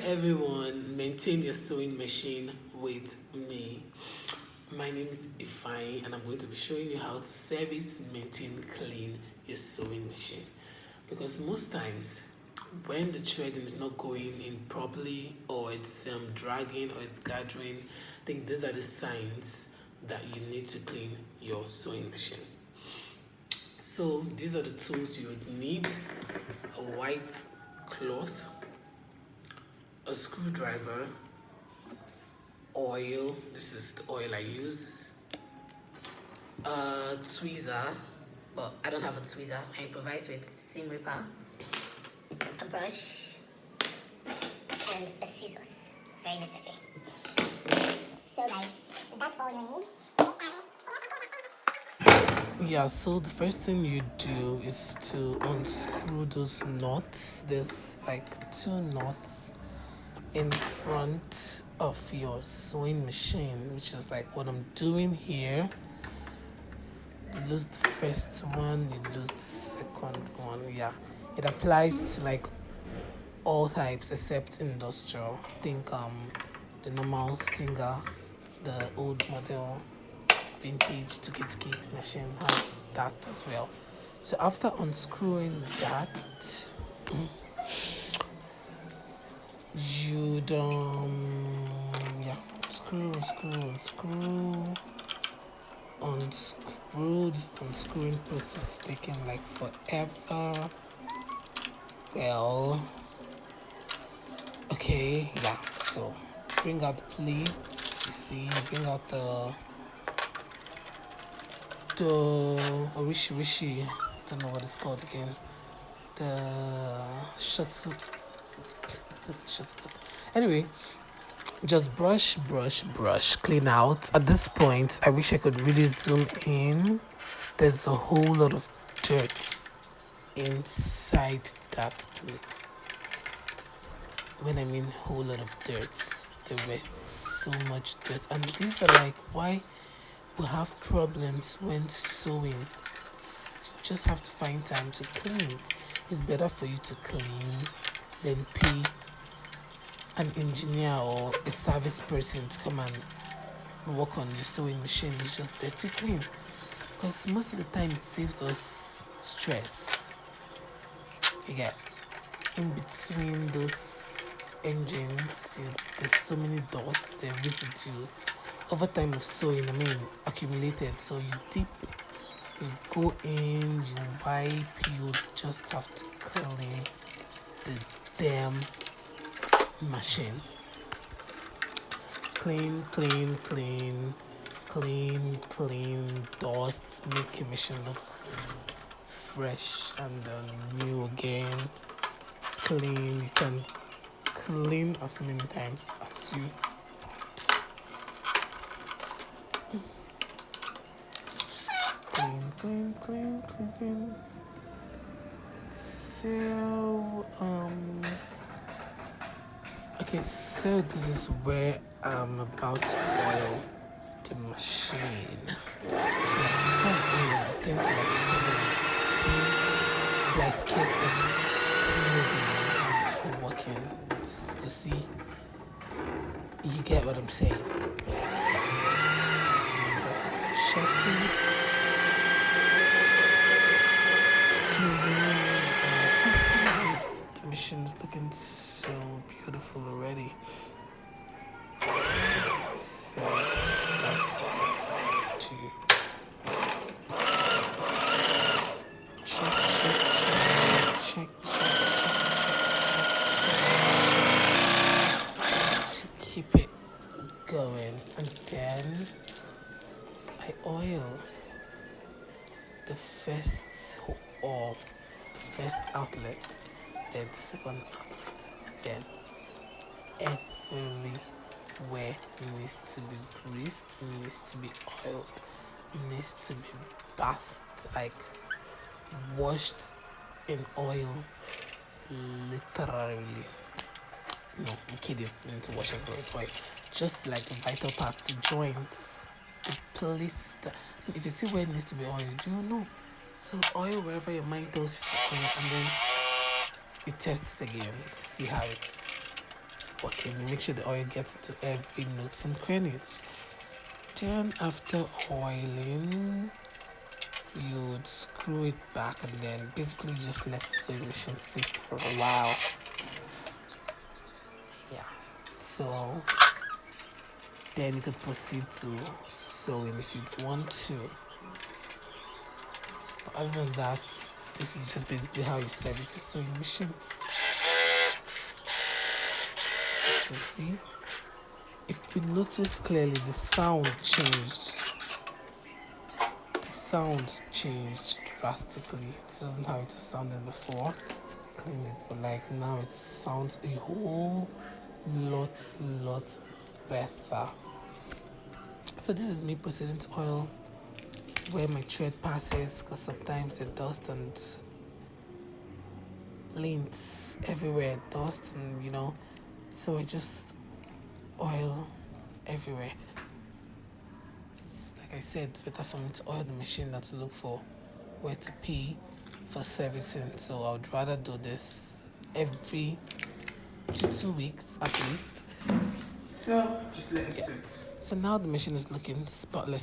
everyone, maintain your sewing machine with me. My name is Ifai and I'm going to be showing you how to service, maintain, clean your sewing machine. Because most times when the threading is not going in properly or it's dragging or it's gathering, I think these are the signs that you need to clean your sewing machine. So these are the tools you would need: a white cloth, a screwdriver, oil. This is the oil I use. A tweezer, but I don't have a tweezer. I improvise with seam ripper, a brush, and a scissors. Very necessary. So nice. That's all you need. Yeah, so the first thing you do is to unscrew those knots. There's like 2 knots in front of your sewing machine, which is like what I'm doing here. You lose the first one, you lose the second one. Yeah, it applies to like all types except industrial. I think the normal Singer, the old model vintage Tuki machine has that as well. So after unscrewing that, you'd yeah, unscrewing process is taking like forever. Well, okay, yeah, so bring out the pleats. You see, bring out the orishi, I don't know what it's called again, the shuttle. Anyway, just brush, clean out. At this point, I wish I could really zoom in. There's a whole lot of dirt inside that place. When I mean whole lot of dirt, there were so much dirt, and these are like why we have problems when sewing. You just have to find time to clean. It's better for you to clean than pay an engineer or a service person to come and work on your sewing machine. It's just best to clean, because most of the time it saves us stress. You get in between those engines, there's so many dust, there are residues over time of sewing, accumulated. So you dip, you go in, you wipe, you just have to clean the damn machine. Clean, dust, make your machine look fresh and new again. Clean, you can clean as many times as you want. Clean. So okay, so this is where I'm about to oil the machine. So like before oil, I tend to like get it moving and working to see. You get what I'm saying? Checking. The machine's looking so beautiful already. So that's to check. To keep it going, and then I oil the first outlet, then the second outlet, and then everywhere needs to be greased, needs to be oiled, needs to be bathed, like washed in oil, literally. No, I'm kidding. You need to wash it with oil. Just like the vital parts, the joints, the place that, if you see where it needs to be oiled, you know. So oil wherever your mind tells you to oil, and then you test it again to see how it's working. Make sure the oil gets into every nooks and crannies. Then after oiling, you would screw it back and then basically just let the sewing machine sit for a while. Yeah. So then you could proceed to sewing if you want to. But other than that, this is just basically how you service your sewing machine. You see? If you notice clearly, the sound changed. The sound changed drastically. This isn't how it was sounding before. Clean it, but like now it sounds a whole lot better. So this is me proceeding to oil where my thread passes, because sometimes the dust and lint everywhere, dust and so I just oil everywhere. Like I said, it's better for me to oil the machine than to look for where to pee for servicing. So I would rather do this every 2 weeks at least. So just let it sit. So now the machine is looking spotless.